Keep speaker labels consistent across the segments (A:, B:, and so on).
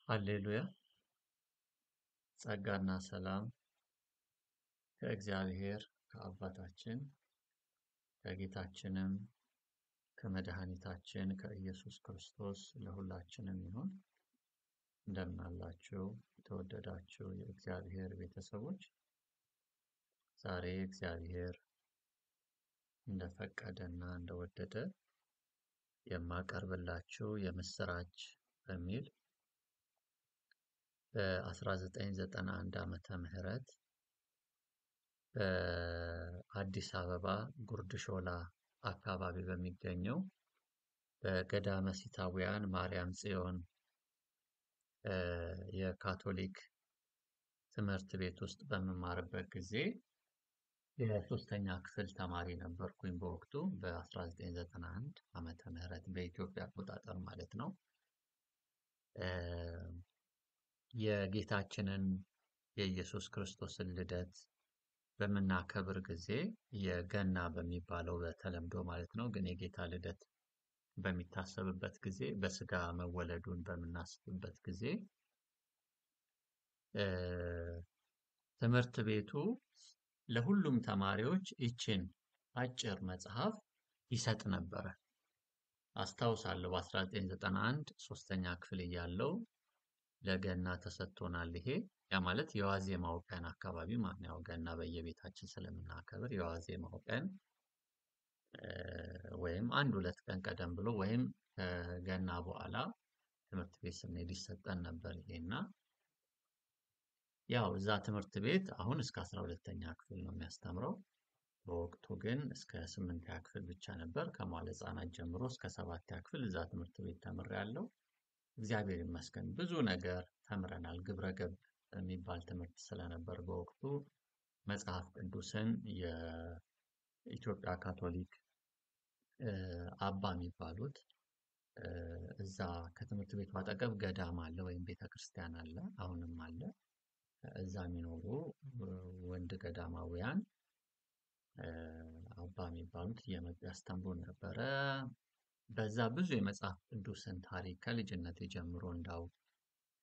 A: ሃሌሉያ ጸጋና ሰላም ከእግዚአብሔር ከአባታችን ከጌታችንም ከመድኃኒታችን ከኢየሱስ ክርስቶስ ለሁላችንም ይሁን። እንደምን አላችሁ የተወደዳችሁ የእግዚአብሔር ቤተሰቦች? ዛሬ እግዚአብሔር እንደፈቀደና እንደወደደ የማቀርብላችሁ የምስራች በሚል በ1991 ዓመተ ምህረት በአዲስ አበባ ጉርድ ሾላ አካባቢ በሚገኘው በገዳመ ሲታውያን ማርያም ጽዮን የካቶሊክ ትምህርት ቤት ውስጥ በመማርበት ጊዜ የሶስተኛ ክፍል ተማሪ ነበርኩኝ። በወቅቱ በ1991 ዓመተ ምህረት በኢትዮጵያ አቆጣጠር ማለት ነው። የጌታችንን የኢየሱስ ክርስቶስን ልደት በምናከብር ጊዜ የገና በሚባለው በተለምዶ ማለት ነው፣ ግን የጌታ ልደት በሚታሰብበት ጊዜ በስጋ መወለዱን በምናስብበት ጊዜ ትምህርት ቤቱ ለሁሉም ተማሪዎች ይችን አጭር መጽሐፍ ይሰጥ ነበር። አስታውሳለሁ በ1991 ሶስተኛ ክፍል እያለሁ ለገና ተሰጥቶናል። ይሄ ያ ማለት የዋዜማው ቀን አካባቢ ማለት ነው። ገና በየቤታችን ስለምናከብር የዋዜማው ቀን ወይም አንድ ሁለት ቀን ቀደም ብሎ ወይም ከገና በኋላ ትምህርት ቤት ስንሄድ ይሰጠን ነበር ይሄና ያው እዛ ትምህርት ቤት አሁን እስከ 12ኛ ክፍል ነው የሚያስተምረው። በወቅቱ ግን እስከ 8ኛ ክፍል ብቻ ነበር። ከመዋለ ሕፃናት ጀምሮ እስከ 7ኛ ክፍል እዛ ትምህርት ቤት ተምሬያለሁ። እግዚአብሔር ይመስገን ብዙ ነገር ተምረናል። ግብረ ገብ የሚባል ትምህርት ስለነበር በወቅቱ መጽሐፍ ቅዱስን የኢትዮጵያ ካቶሊክ አባ የሚባሉት እዛ ከትምህርት ቤቱ አጠገብ ገዳም አለ ወይም ቤተክርስቲያን አለ፣ አሁንም አለ። እዛ የሚኖሩ ወንድ ገዳማውያን አባ የሚባሉት እየመጡ ያስተምሩን ነበረ። በዛ ብዙ የመጽሐፍ ቅዱስን ታሪክ ከልጅነት ጀምሮ እንዳው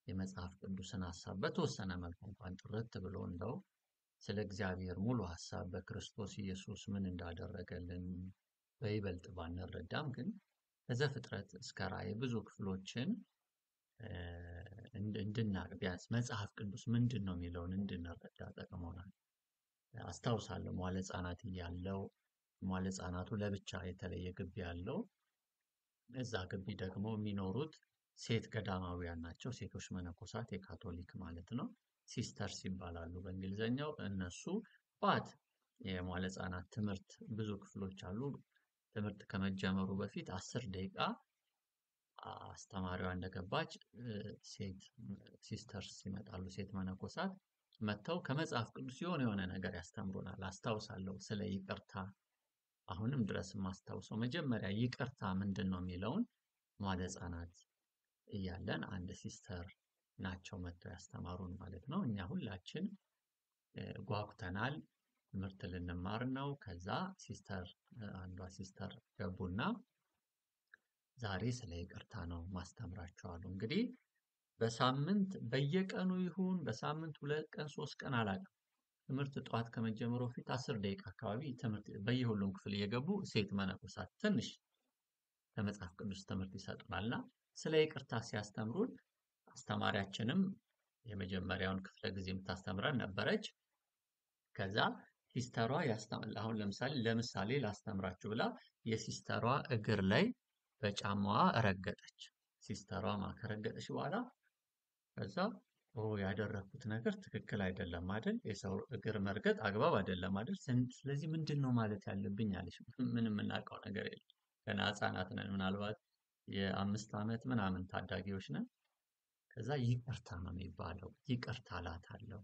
A: የመጽሐፍ ቅዱስን ሐሳብ በተወሰነ መልኩ እንኳን ጥርት ብሎ እንዳው ስለ እግዚአብሔር ሙሉ ሐሳብ በክርስቶስ ኢየሱስ ምን እንዳደረገልን በይበልጥ ባንረዳም ግን ከዘፍጥረት እስከ ራእይ ብዙ ክፍሎችን እንድናቅ ቢያንስ መጽሐፍ ቅዱስ ምንድን ነው የሚለውን እንድንረዳ ጠቅሞናል። አስታውሳለሁ መዋለ ሕፃናት እያለሁ መዋለ ሕፃናቱ ለብቻ የተለየ ግቢ ያለው፣ እዛ ግቢ ደግሞ የሚኖሩት ሴት ገዳማውያን ናቸው። ሴቶች መነኮሳት የካቶሊክ ማለት ነው፣ ሲስተርስ ይባላሉ በእንግሊዘኛው። እነሱ ባት የመዋለ ሕፃናት ትምህርት ብዙ ክፍሎች አሉ። ትምህርት ከመጀመሩ በፊት 10 ደቂቃ አስተማሪዋ እንደገባች ሴት ሲስተርስ ይመጣሉ፣ ሴት መነኮሳት መጥተው ከመጽሐፍ ቅዱስ የሆነ ነገር ያስተምሩናል። አስታውሳለሁ ስለ ይቅርታ አሁንም ድረስ ማስታውሰው መጀመሪያ ይቅርታ ምንድነው የሚለውን መዋለ ሕፃናት እያለን አንድ ሲስተር ናቸው መጥተው ያስተማሩን ማለት ነው። እኛ ሁላችን ጓጉተናል፣ ትምህርት ልንማር ነው። ከዛ ሲስተር አንዷ ሲስተር ገቡና ዛሬ ስለ ይቅርታ ነው ማስተምራችሁ አሉ። እንግዲህ በሳምንት በየቀኑ ይሁን በሳምንት 2 ቀን 3 ቀን አላውቅም፣ ትምህርት ጠዋት ከመጀመሩ በፊት 10 ደቂቃ አካባቢ ትምህርት በየሁሉም ክፍል እየገቡ ሴት መነኮሳት ትንሽ ከመጽሐፍ ቅዱስ ትምህርት ይሰጡናልና ስለ ይቅርታ ሲያስተምሩን አስተማሪያችንም የመጀመሪያውን ክፍለ ጊዜ የምታስተምረን ነበረች። ከዛ ሲስተሯ አሁን ለምሳሌ ላስተምራችሁ ብላ የሲስተሯ እግር ላይ በጫማዋ ረገጠች። ሲስተሯ ከረገጠች በኋላ ከዛ ያደረኩት ነገር ትክክል አይደለም አይደል? የሰው እግር መርገጥ አግባብ አይደለም አይደል? ስለዚህ ምንድነው ማለት ያለብኝ አለች። ምንም የምናውቀው ነገር የለም፣ ገና ህፃናት ነን፣ ምናልባት የ5 ዓመት ምናምን ታዳጊዎች ነን። ከዛ ይቅርታ ነው የሚባለው። ይቅርታ እላታለሁ፣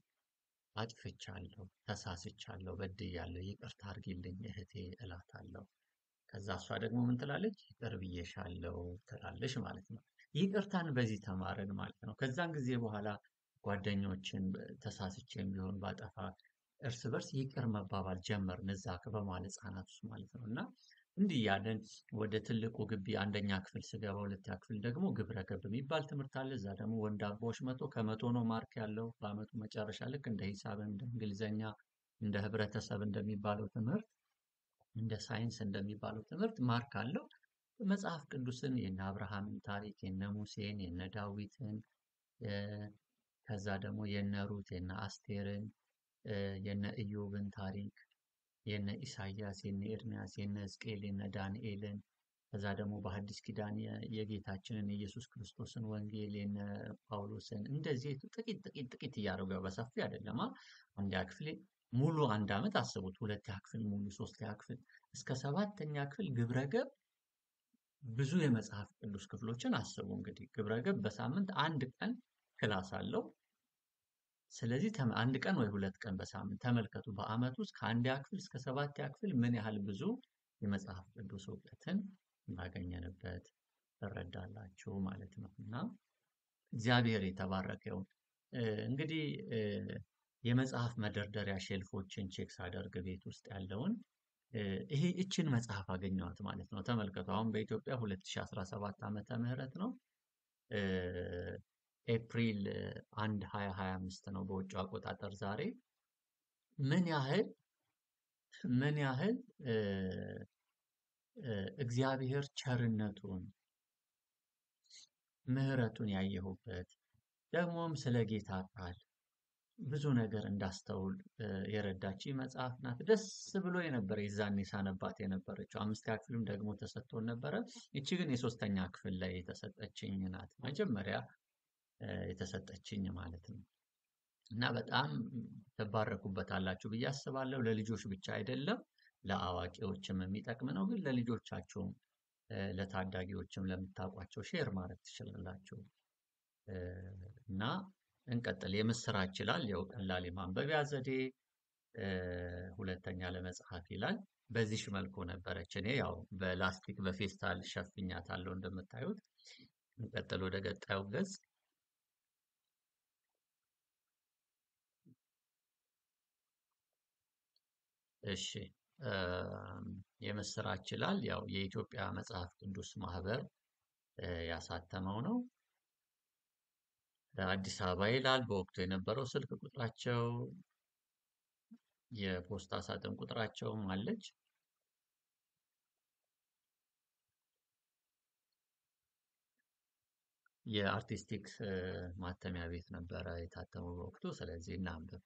A: አጥፍቻለሁ፣ ተሳስቻለሁ፣ በድያለሁ፣ ይቅርታ አድርጊልኝ እህቴ እላታለሁ። ከዛ እሷ ደግሞ ምን ትላለች? ይቅር ብዬሻለሁ ትላለች ማለት ነው። ይቅርታን በዚህ ተማርን ማለት ነው። ከዛን ጊዜ በኋላ ጓደኞችን ተሳስቼም ቢሆን ባጠፋ እርስ በርስ ይቅር መባባል ጀመርን፣ እዛ በመዋለ ሕፃናት ውስጥ ማለት ነው። እና እንዲህ ያለን ወደ ትልቁ ግቢ አንደኛ ክፍል ስገባ ሁለተኛ ክፍል ደግሞ ግብረ ገብ የሚባል ትምህርት አለ። እዛ ደግሞ ወንድ አባዎች ከመቶ ነው ማርክ ያለው በአመቱ መጨረሻ ልክ እንደ ሂሳብ፣ እንደ እንግሊዘኛ፣ እንደ ህብረተሰብ እንደሚባለው ትምህርት፣ እንደ ሳይንስ እንደሚባለው ትምህርት ማርክ አለው። መጽሐፍ ቅዱስን የነ አብርሃምን ታሪክ፣ የነ ሙሴን፣ የነ ዳዊትን፣ ከዛ ደግሞ የነ ሩት፣ የነ አስቴርን፣ የነ ኢዮብን ታሪክ፣ የነ ኢሳያስ፣ የነ ኤርሚያስ፣ የነ ሕዝቅኤል፣ የነ ዳንኤልን፣ ከዛ ደግሞ በሐዲስ ኪዳን የጌታችንን የኢየሱስ ክርስቶስን ወንጌል፣ የነ ጳውሎስን፣ እንደዚህ ጥቂት ጥቂት ጥቂት እያደረጉ በሰፊ አይደለም። አንደኛ ክፍል ሙሉ አንድ አመት አስቡት። ሁለተኛ ክፍል ሙሉ፣ ሶስተኛ ክፍል እስከ ሰባተኛ ክፍል ግብረ ገብ ብዙ የመጽሐፍ ቅዱስ ክፍሎችን አስቡ። እንግዲህ ግብረ ገብ በሳምንት አንድ ቀን ክላስ አለው። ስለዚህ አንድ ቀን ወይ ሁለት ቀን በሳምንት ተመልከቱ። በአመት ውስጥ ከአንደኛ ክፍል እስከ ሰባተኛ ክፍል ምን ያህል ብዙ የመጽሐፍ ቅዱስ እውቀትን እንዳገኘንበት ትረዳላችሁ ማለት ነው። እና እግዚአብሔር የተባረከ ይሁን። እንግዲህ የመጽሐፍ መደርደሪያ ሼልፎችን ቼክ ሳደርግ ቤት ውስጥ ያለውን እችን መጽሐፍ አገኘኋት ማለት ነው። ተመልከቱ። አሁን በኢትዮጵያ 2017 ዓመተ ምህረት ነው። ኤፕሪል 1 2025 ነው በውጭ አቆጣጠር ዛሬ። ምን ያህል እግዚአብሔር ቸርነቱን ምሕረቱን ያየሁበት፣ ደግሞም ስለ ጌታ ቃል ብዙ ነገር እንዳስተውል የረዳች መጽሐፍ ናት። ደስ ብሎ የነበረ የዛኔ ሳነባት የነበረችው። አምስተኛ ክፍልም ደግሞ ተሰጥቶን ነበረ። እቺ ግን የሶስተኛ ክፍል ላይ የተሰጠችኝ ናት። መጀመሪያ የተሰጠችኝ ማለት ነው። እና በጣም ትባረኩበታላችሁ ብዬ አስባለሁ። ለልጆች ብቻ አይደለም ለአዋቂዎችም የሚጠቅም ነው። ግን ለልጆቻችሁም ለታዳጊዎችም ለምታውቋቸው ሼር ማድረግ ትችላላችሁ። እና እንቀጥል። የምስራች ይላል። ያው ቀላል የማንበቢያ ዘዴ ሁለተኛ ለመጽሐፍ ይላል። በዚህ መልኩ ነበረች። እኔ ያው በላስቲክ በፌስታል ሸፍኛታለሁ እንደምታዩት። እንቀጥል ወደ ቀጣዩ ገጽ። እሺ የምስራች ይላል። ያው የኢትዮጵያ መጽሐፍ ቅዱስ ማህበር ያሳተመው ነው። አዲስ አበባ ይላል። በወቅቱ የነበረው ስልክ ቁጥራቸው፣ የፖስታ ሳጥን ቁጥራቸውም አለች። የአርቲስቲክ ማተሚያ ቤት ነበረ የታተመው በወቅቱ። ስለዚህ እናንብብ።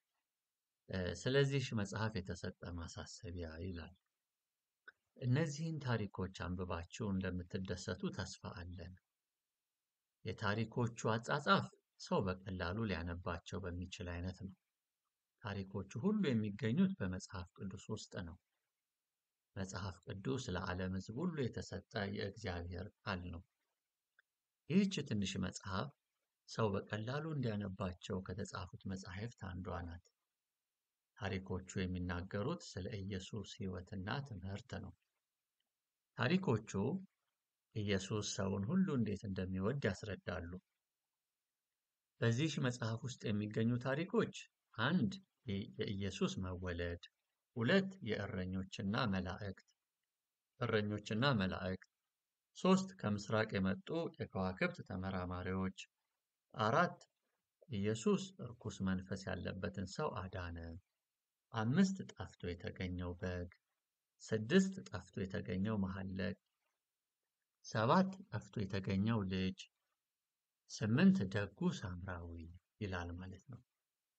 A: ስለዚህ መጽሐፍ የተሰጠ ማሳሰቢያ ይላል። እነዚህን ታሪኮች አንብባችሁ እንደምትደሰቱ ተስፋ አለን። የታሪኮቹ አጻጻፍ ሰው በቀላሉ ሊያነባቸው በሚችል አይነት ነው። ታሪኮቹ ሁሉ የሚገኙት በመጽሐፍ ቅዱስ ውስጥ ነው። መጽሐፍ ቅዱስ ለዓለም ሕዝብ ሁሉ የተሰጠ የእግዚአብሔር ቃል ነው። ይህች ትንሽ መጽሐፍ ሰው በቀላሉ እንዲያነባቸው ከተጻፉት መጻሕፍት አንዷ ናት። ታሪኮቹ የሚናገሩት ስለ ኢየሱስ ሕይወትና ትምህርት ነው። ታሪኮቹ ኢየሱስ ሰውን ሁሉ እንዴት እንደሚወድ ያስረዳሉ። በዚህ መጽሐፍ ውስጥ የሚገኙ ታሪኮች 1 የኢየሱስ መወለድ፣ 2 የእረኞችና መላእክት፣ 3 ከምስራቅ የመጡ የከዋክብት ተመራማሪዎች፣ 4 ኢየሱስ እርኩስ መንፈስ ያለበትን ሰው አዳነ፣ 5 ጠፍቶ የተገኘው በግ፣ 6 ጠፍቶ የተገኘው መሐለቅ፣ 7 ጠፍቶ የተገኘው ልጅ፣ 8 ደጉ ሳምራዊ ይላል ማለት ነው።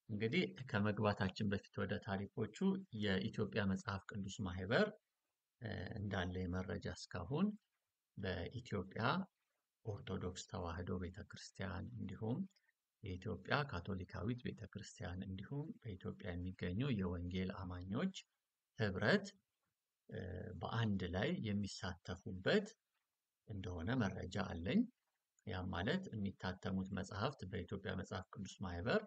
A: እንግዲህ ከመግባታችን በፊት ወደ ታሪኮቹ የኢትዮጵያ መጽሐፍ ቅዱስ ማህበር እንዳለ መረጃ እስካሁን በኢትዮጵያ ኦርቶዶክስ ተዋሕዶ ቤተክርስቲያን እንዲሁም የኢትዮጵያ ካቶሊካዊት ቤተክርስቲያን እንዲሁም በኢትዮጵያ የሚገኙ የወንጌል አማኞች ህብረት በአንድ ላይ የሚሳተፉበት እንደሆነ መረጃ አለኝ። ያም ማለት የሚታተሙት መጽሐፍት በኢትዮጵያ መጽሐፍ ቅዱስ ማህበር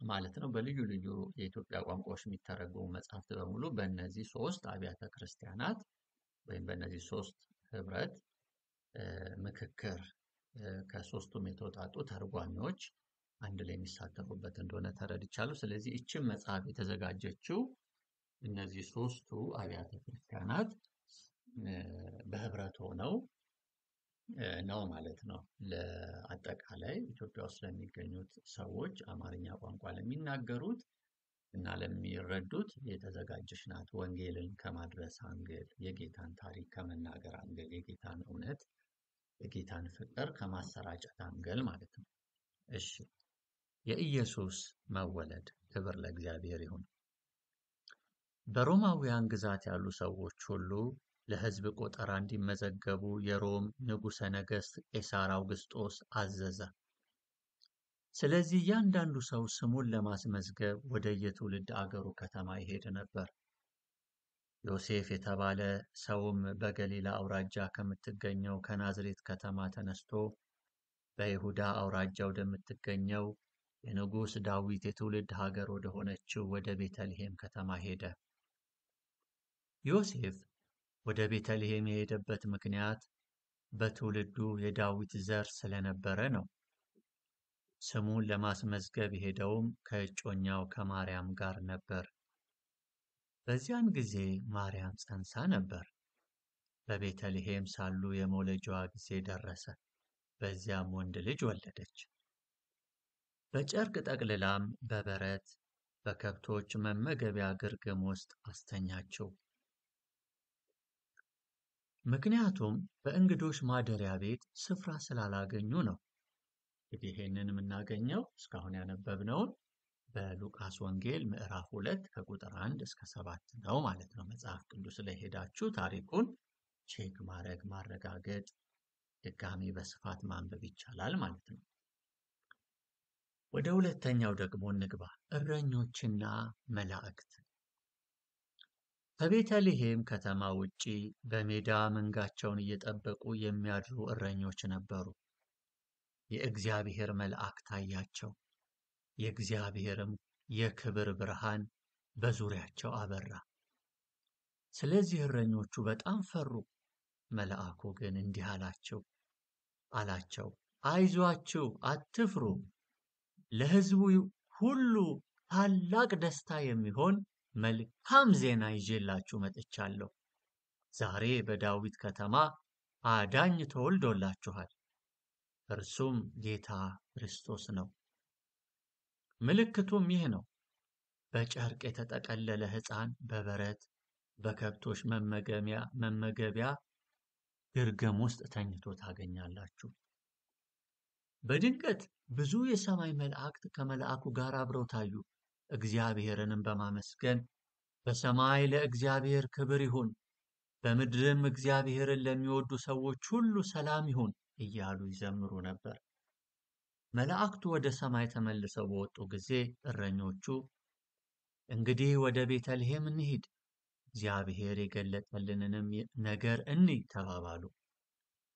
A: ማለት ነው። በልዩ ልዩ የኢትዮጵያ ቋንቋዎች የሚተረጎሙ መጽሐፍት በሙሉ በእነዚህ 3 አብያተ ክርስቲያናት ወይም በእነዚህ 3 ህብረት ምክክር ከ3ቱም የተውጣጡ ተርጓሚዎች አንድ ላይ የሚሳተፉበት እንደሆነ ተረድቻለሁ። ስለዚህ እችም መጽሐፍ የተዘጋጀችው እነዚህ 3ቱ አብያተ ክርስቲያናት በህብረት ሆነው ነው ማለት ነው። ለአጠቃላይ ኢትዮጵያ ውስጥ ለሚገኙት ሰዎች አማርኛ ቋንቋ ለሚናገሩት እና ለሚረዱት የተዘጋጀች ናት። ወንጌልን ከማድረስ አንግል፣ የጌታን ታሪክ ከመናገር አንግል፣ የጌታን እውነት፣ የጌታን ፍቅር ከማሰራጨት አንግል ማለት ነው። እሺ፣ የኢየሱስ መወለድ ክብር ለእግዚአብሔር ይሁን። በሮማውያን ግዛት ያሉ ሰዎች ሁሉ ለሕዝብ ቆጠራ እንዲመዘገቡ የሮም ንጉሠ ነገሥት ቄሳር አውግስጦስ አዘዘ። ስለዚህ እያንዳንዱ ሰው ስሙን ለማስመዝገብ ወደ የትውልድ አገሩ ከተማ ይሄድ ነበር። ዮሴፍ የተባለ ሰውም በገሊላ አውራጃ ከምትገኘው ከናዝሬት ከተማ ተነስቶ በይሁዳ አውራጃ ወደምትገኘው የንጉሥ ዳዊት የትውልድ ሀገር ወደ ሆነችው ወደ ቤተልሔም ከተማ ሄደ። ዮሴፍ ወደ ቤተልሔም የሄደበት ምክንያት በትውልዱ የዳዊት ዘር ስለነበረ ነው። ስሙን ለማስመዝገብ የሄደውም ከእጮኛው ከማርያም ጋር ነበር። በዚያን ጊዜ ማርያም ጸንሳ ነበር። በቤተልሔም ሳሉ የመውለጃዋ ጊዜ ደረሰ። በዚያም ወንድ ልጅ ወለደች። በጨርቅ ጠቅልላም በበረት በከብቶች መመገቢያ ግርግም ውስጥ አስተኛችው። ምክንያቱም በእንግዶች ማደሪያ ቤት ስፍራ ስላላገኙ ነው። እንግዲህ ይህንን የምናገኘው እስካሁን ያነበብነውን በሉቃስ ወንጌል ምዕራፍ 2 ከቁጥር 1 እስከ 7 ነው ማለት ነው። መጽሐፍ ቅዱስ ላይ ሄዳችሁ ታሪኩን ቼክ ማረጋገጥ፣ ድጋሚ በስፋት ማንበብ ይቻላል ማለት ነው። ወደ ሁለተኛው ደግሞ እንግባ። እረኞችና መላእክት። ከቤተልሔም ከተማ ውጪ በሜዳ መንጋቸውን እየጠበቁ የሚያድሩ እረኞች ነበሩ። የእግዚአብሔር መልአክ ታያቸው፣ የእግዚአብሔርም የክብር ብርሃን በዙሪያቸው አበራ። ስለዚህ እረኞቹ በጣም ፈሩ። መልአኩ ግን እንዲህ አላቸው፣ አይዟችሁ፣ አትፍሩ። ለሕዝቡ ሁሉ ታላቅ ደስታ የሚሆን መልካም ዜና ይዤላችሁ መጥቻለሁ። ዛሬ በዳዊት ከተማ አዳኝ ተወልዶላችኋል። እርሱም ጌታ ክርስቶስ ነው። ምልክቱም ይህ ነው፣ በጨርቅ የተጠቀለለ ሕፃን በበረት በከብቶች መመገቢያ ግርግም ውስጥ ተኝቶ ታገኛላችሁ። በድንገት ብዙ የሰማይ መላእክት ከመልአኩ ጋር አብረው ታዩ። እግዚአብሔርንም በማመስገን በሰማይ ለእግዚአብሔር ክብር ይሁን፣ በምድርም እግዚአብሔርን ለሚወዱ ሰዎች ሁሉ ሰላም ይሁን እያሉ ይዘምሩ ነበር። መላእክቱ ወደ ሰማይ ተመልሰው በወጡ ጊዜ እረኞቹ እንግዲህ ወደ ቤተልሔም እንሂድ፣ እግዚአብሔር የገለጠልንንም ነገር እንይ ተባባሉ።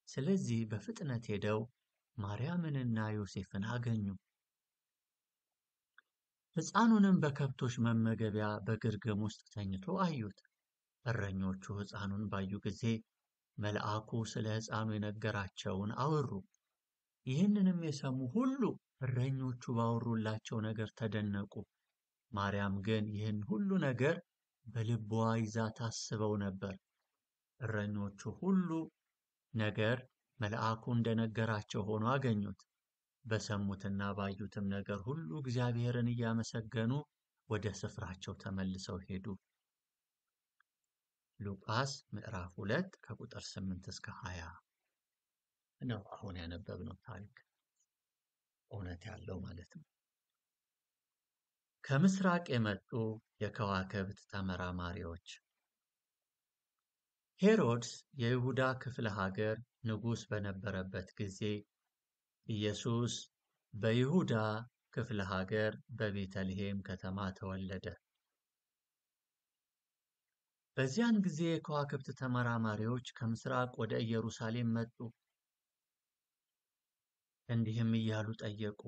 A: ስለዚህ በፍጥነት ሄደው ማርያምንና ዮሴፍን አገኙ። ሕፃኑንም በከብቶች መመገቢያ በግርግም ውስጥ ተኝቶ አዩት። እረኞቹ ሕፃኑን ባዩ ጊዜ መልአኩ ስለ ሕፃኑ የነገራቸውን አወሩ። ይህንንም የሰሙ ሁሉ እረኞቹ ባወሩላቸው ነገር ተደነቁ። ማርያም ግን ይህን ሁሉ ነገር በልቧ ይዛ ታስበው ነበር። እረኞቹ ሁሉ ነገር መልአኩ እንደነገራቸው ሆኖ አገኙት። በሰሙትና ባዩትም ነገር ሁሉ እግዚአብሔርን እያመሰገኑ ወደ ስፍራቸው ተመልሰው ሄዱ። ሉቃስ ምዕራፍ 2 ከቁጥር 8 እስከ 20 ነው አሁን ያነበብነው ታሪክ እውነት ያለው ማለት ነው። ከምስራቅ የመጡ የከዋክብት ተመራማሪዎች። ሄሮድስ የይሁዳ ክፍለ ሀገር ንጉሥ በነበረበት ጊዜ ኢየሱስ በይሁዳ ክፍለ ሀገር በቤተልሔም ከተማ ተወለደ። በዚያን ጊዜ የከዋክብት ተመራማሪዎች ከምስራቅ ወደ ኢየሩሳሌም መጡ። እንዲህም እያሉ ጠየቁ፣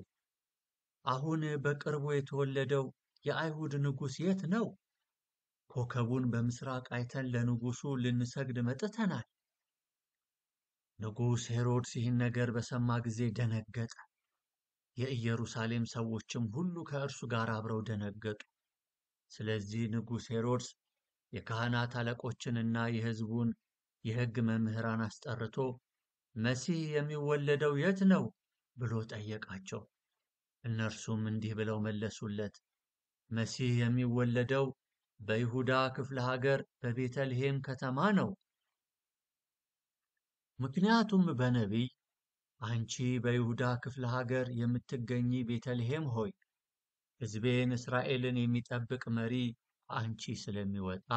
A: አሁን በቅርቡ የተወለደው የአይሁድ ንጉሥ የት ነው? ኮከቡን በምስራቅ አይተን ለንጉሡ ልንሰግድ መጥተናል። ንጉሥ ሄሮድስ ይህን ነገር በሰማ ጊዜ ደነገጠ። የኢየሩሳሌም ሰዎችም ሁሉ ከእርሱ ጋር አብረው ደነገጡ። ስለዚህ ንጉሥ ሄሮድስ የካህናት አለቆችንና የሕዝቡን የሕግ መምህራን አስጠርቶ መሲህ የሚወለደው የት ነው ብሎ ጠየቃቸው። እነርሱም እንዲህ ብለው መለሱለት፣ መሲህ የሚወለደው በይሁዳ ክፍለ ሀገር በቤተልሔም ከተማ ነው። ምክንያቱም በነቢይ አንቺ በይሁዳ ክፍለ ሀገር የምትገኚ ቤተልሔም ሆይ ሕዝቤን እስራኤልን የሚጠብቅ መሪ አንቺ ስለሚወጣ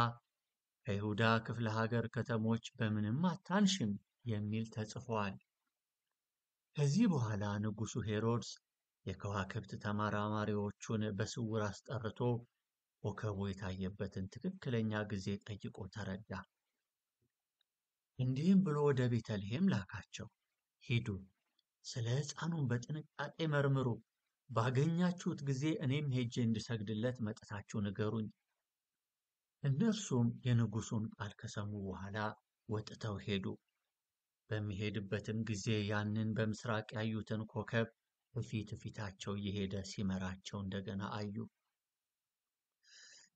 A: ከይሁዳ ክፍለ ሀገር ከተሞች በምንም አታንሽም የሚል ተጽፏል። ከዚህ በኋላ ንጉሡ ሄሮድስ የከዋክብት ተመራማሪዎቹን በስውር አስጠርቶ ኮከቡ የታየበትን ትክክለኛ ጊዜ ጠይቆ ተረዳ። እንዲህም ብሎ ወደ ቤተልሔም ላካቸው፣ ሂዱ፣ ስለ ሕፃኑን በጥንቃቄ መርምሩ፣ ባገኛችሁት ጊዜ እኔም ሄጄ እንድሰግድለት መጥታችሁ ንገሩኝ። እነርሱም የንጉሡን ቃል ከሰሙ በኋላ ወጥተው ሄዱ። በሚሄድበትም ጊዜ ያንን በምስራቅ ያዩትን ኮከብ በፊት ፊታቸው እየሄደ ሲመራቸው እንደገና አዩ።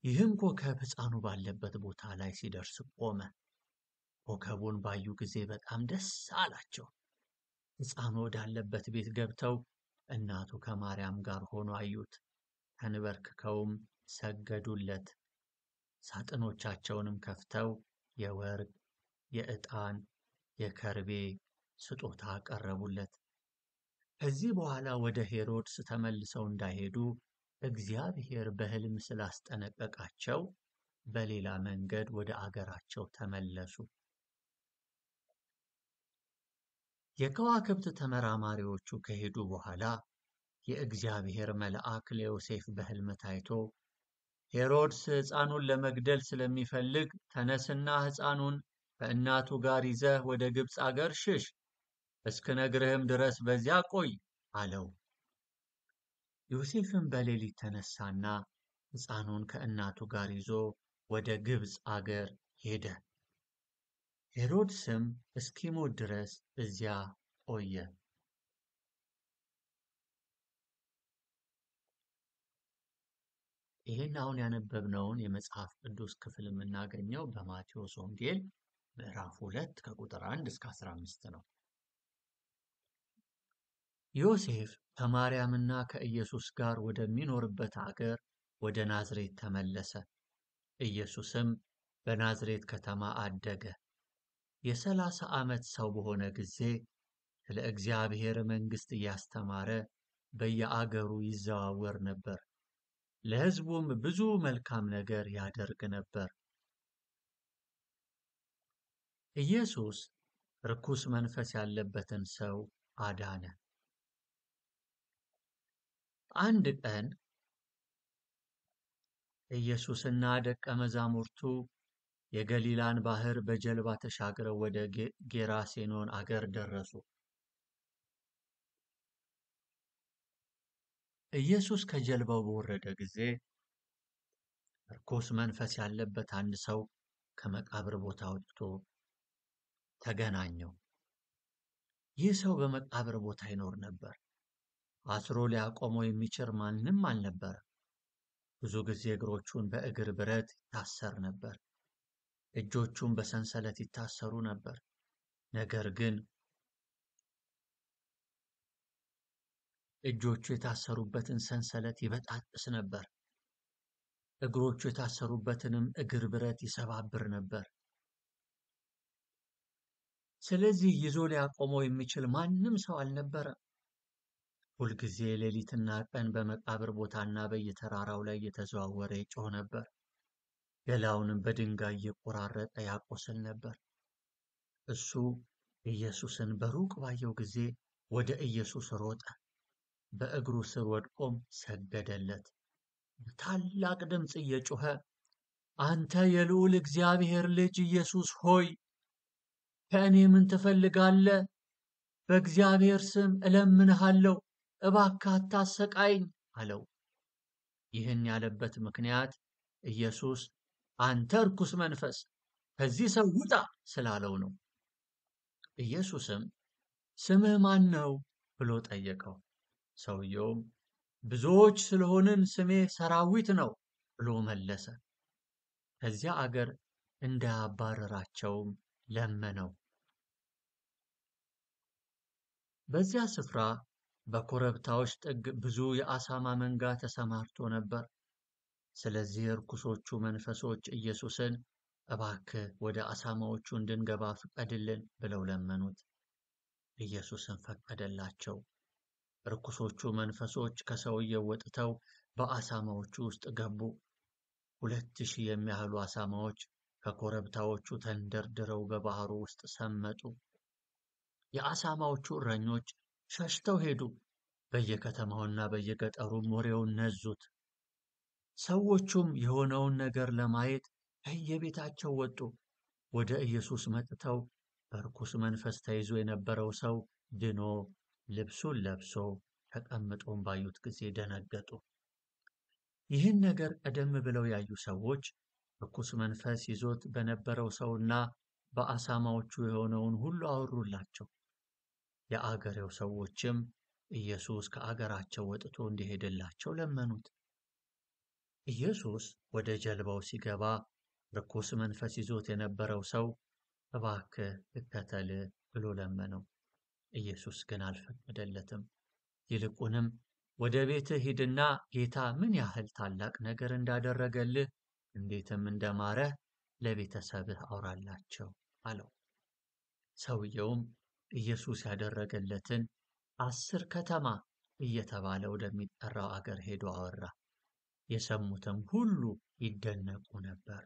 A: ይህም ኮከብ ሕፃኑ ባለበት ቦታ ላይ ሲደርስ ቆመ። ኮከቡን ባዩ ጊዜ በጣም ደስ አላቸው። ሕፃኑ ወዳለበት ቤት ገብተው እናቱ ከማርያም ጋር ሆኖ አዩት። ተንበርክከውም ሰገዱለት። ሳጥኖቻቸውንም ከፍተው የወርቅ፣ የዕጣን፣ የከርቤ ስጦታ አቀረቡለት። ከዚህ በኋላ ወደ ሄሮድስ ተመልሰው እንዳይሄዱ እግዚአብሔር በሕልም ስላስጠነቀቃቸው በሌላ መንገድ ወደ አገራቸው ተመለሱ። የከዋክብት ተመራማሪዎቹ ከሄዱ በኋላ የእግዚአብሔር መልአክ ለዮሴፍ በሕልም ታይቶ ሄሮድስ ሕፃኑን ለመግደል ስለሚፈልግ ተነስና ሕፃኑን ከእናቱ ጋር ይዘህ ወደ ግብፅ አገር ሽሽ፣ እስክነግርህም ድረስ በዚያ ቆይ አለው። ዮሴፍም በሌሊት ተነሳና ሕፃኑን ከእናቱ ጋር ይዞ ወደ ግብፅ አገር ሄደ። ሄሮድስም እስኪሞት ድረስ እዚያ ቆየ። ይህን አሁን ያነበብነውን የመጽሐፍ ቅዱስ ክፍል የምናገኘው በማቴዎስ ወንጌል ምዕራፍ 2 ከቁጥር 1 እስከ 15 ነው። ዮሴፍ ከማርያምና ከኢየሱስ ጋር ወደሚኖርበት አገር ወደ ናዝሬት ተመለሰ። ኢየሱስም በናዝሬት ከተማ አደገ። የ30 ዓመት ሰው በሆነ ጊዜ ስለ እግዚአብሔር መንግሥት እያስተማረ በየአገሩ ይዘዋወር ነበር። ለሕዝቡም ብዙ መልካም ነገር ያደርግ ነበር። ኢየሱስ ርኩስ መንፈስ ያለበትን ሰው አዳነ። አንድ ቀን ኢየሱስና ደቀ መዛሙርቱ የገሊላን ባህር በጀልባ ተሻግረው ወደ ጌራሴኖን አገር ደረሱ። ኢየሱስ ከጀልባው በወረደ ጊዜ ርኩስ መንፈስ ያለበት አንድ ሰው ከመቃብር ቦታ ወጥቶ ተገናኘው። ይህ ሰው በመቃብር ቦታ ይኖር ነበር። አስሮ ሊያቆመው የሚችል ማንም አልነበረም። ብዙ ጊዜ እግሮቹን በእግር ብረት ይታሰር ነበር። እጆቹን በሰንሰለት ይታሰሩ ነበር። ነገር ግን እጆቹ የታሰሩበትን ሰንሰለት ይበጣጥስ ነበር። እግሮቹ የታሰሩበትንም እግር ብረት ይሰባብር ነበር። ስለዚህ ይዞ ሊያቆመው የሚችል ማንም ሰው አልነበረም። ሁልጊዜ ሌሊትና ቀን በመቃብር ቦታና በየተራራው ላይ እየተዘዋወረ ይጮህ ነበር። ገላውንም በድንጋይ እየቆራረጠ ያቆስል ነበር። እሱ ኢየሱስን በሩቅ ባየው ጊዜ ወደ ኢየሱስ ሮጠ። በእግሩ ስር ወድቆም ሰገደለት። በታላቅ ድምፅ እየጮኸ አንተ የልዑል እግዚአብሔር ልጅ ኢየሱስ ሆይ ከእኔ ምን ትፈልጋለህ? በእግዚአብሔር ስም እለምንሃለሁ፣ እባክህ አታሰቃይኝ አለው። ይህን ያለበት ምክንያት ኢየሱስ አንተ ርኩስ መንፈስ ከዚህ ሰው ውጣ ስላለው ነው። ኢየሱስም ስምህ ማን ነው ብሎ ጠየቀው። ሰውየውም ብዙዎች ስለሆንን ስሜ ሰራዊት ነው ብሎ መለሰ። ከዚያ አገር እንዳያባረራቸውም ለመነው። በዚያ ስፍራ በኮረብታዎች ጥግ ብዙ የአሳማ መንጋ ተሰማርቶ ነበር። ስለዚህ ርኩሶቹ መንፈሶች ኢየሱስን እባክህ ወደ አሳማዎቹ እንድንገባ ፍቀድልን ብለው ለመኑት። ኢየሱስም ፈቀደላቸው። ርኩሶቹ መንፈሶች ከሰውየው ወጥተው በአሳማዎቹ ውስጥ ገቡ። 2,000 የሚያህሉ አሳማዎች ከኮረብታዎቹ ተንደርድረው በባሕሩ ውስጥ ሰመጡ። የአሳማዎቹ እረኞች ሸሽተው ሄዱ፣ በየከተማውና በየገጠሩም ወሬውን ነዙት። ሰዎቹም የሆነውን ነገር ለማየት ከየቤታቸው ወጡ። ወደ ኢየሱስ መጥተው በርኩስ መንፈስ ተይዞ የነበረው ሰው ድኖ ልብሱን ለብሶ ተቀምጦም ባዩት ጊዜ ደነገጡ። ይህን ነገር ቀደም ብለው ያዩ ሰዎች ርኩስ መንፈስ ይዞት በነበረው ሰውና በአሳማዎቹ የሆነውን ሁሉ አወሩላቸው። የአገሬው ሰዎችም ኢየሱስ ከአገራቸው ወጥቶ እንዲሄድላቸው ለመኑት። ኢየሱስ ወደ ጀልባው ሲገባ ርኩስ መንፈስ ይዞት የነበረው ሰው እባክህ እከተልህ ብሎ ለመነው። ኢየሱስ ግን አልፈቀደለትም። ይልቁንም ወደ ቤትህ ሂድና ጌታ ምን ያህል ታላቅ ነገር እንዳደረገልህ እንዴትም እንደማረህ ለቤተሰብህ አውራላቸው አለው። ሰውየውም ኢየሱስ ያደረገለትን 10 ከተማ እየተባለ ወደሚጠራው አገር ሄዶ አወራ። የሰሙትም ሁሉ ይደነቁ ነበር።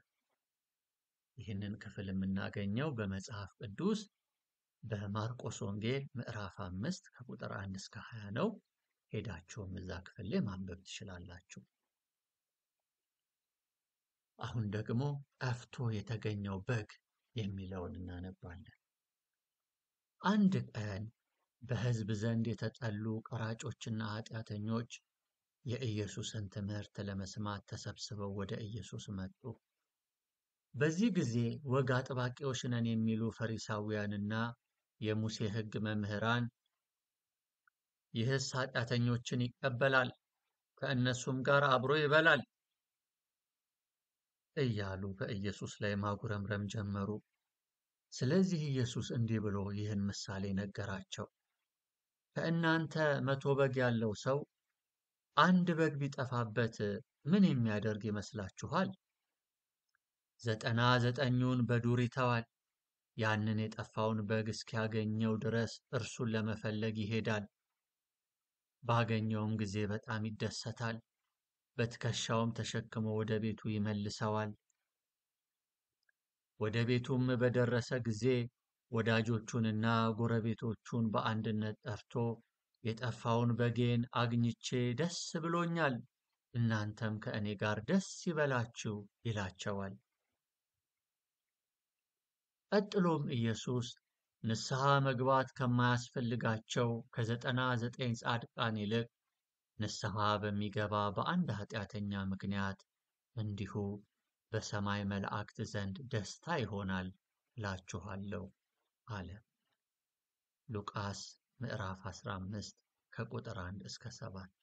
A: ይህንን ክፍል የምናገኘው በመጽሐፍ ቅዱስ በማርቆስ ወንጌል ምዕራፍ 5 ከቁጥር 1 እስከ 20 ነው። ሄዳችሁም እዛ ክፍል ላይ ማንበብ ትችላላችሁ። አሁን ደግሞ ጠፍቶ የተገኘው በግ የሚለውን እናነባለን። አንድ ቀን በሕዝብ ዘንድ የተጠሉ ቀራጮችና ኃጢአተኞች የኢየሱስን ትምህርት ለመስማት ተሰብስበው ወደ ኢየሱስ መጡ። በዚህ ጊዜ ወግ አጥባቂዎች ነን የሚሉ ፈሪሳውያንና የሙሴ ሕግ መምህራን ይህስ ኃጢአተኞችን ይቀበላል፣ ከእነሱም ጋር አብሮ ይበላል እያሉ በኢየሱስ ላይ ማጉረምረም ጀመሩ። ስለዚህ ኢየሱስ እንዲህ ብሎ ይህን ምሳሌ ነገራቸው። ከእናንተ 100 በግ ያለው ሰው አንድ በግ ቢጠፋበት ምን የሚያደርግ ይመስላችኋል? 99ኙን በዱር ይተዋል። ያንን የጠፋውን በግ እስኪያገኘው ድረስ እርሱን ለመፈለግ ይሄዳል። ባገኘውም ጊዜ በጣም ይደሰታል። በትከሻውም ተሸክሞ ወደ ቤቱ ይመልሰዋል። ወደ ቤቱም በደረሰ ጊዜ ወዳጆቹንና ጎረቤቶቹን በአንድነት ጠርቶ የጠፋውን በጌን አግኝቼ ደስ ብሎኛል፣ እናንተም ከእኔ ጋር ደስ ይበላችሁ ይላቸዋል። ቀጥሎም ኢየሱስ ንስሐ መግባት ከማያስፈልጋቸው ከ99 ጻድቃን ይልቅ ንስሐ በሚገባ በአንድ ኃጢአተኛ ምክንያት እንዲሁ በሰማይ መላእክት ዘንድ ደስታ ይሆናል እላችኋለሁ አለ። ሉቃስ ምዕራፍ 15 ከቁጥር 1 እስከ 7።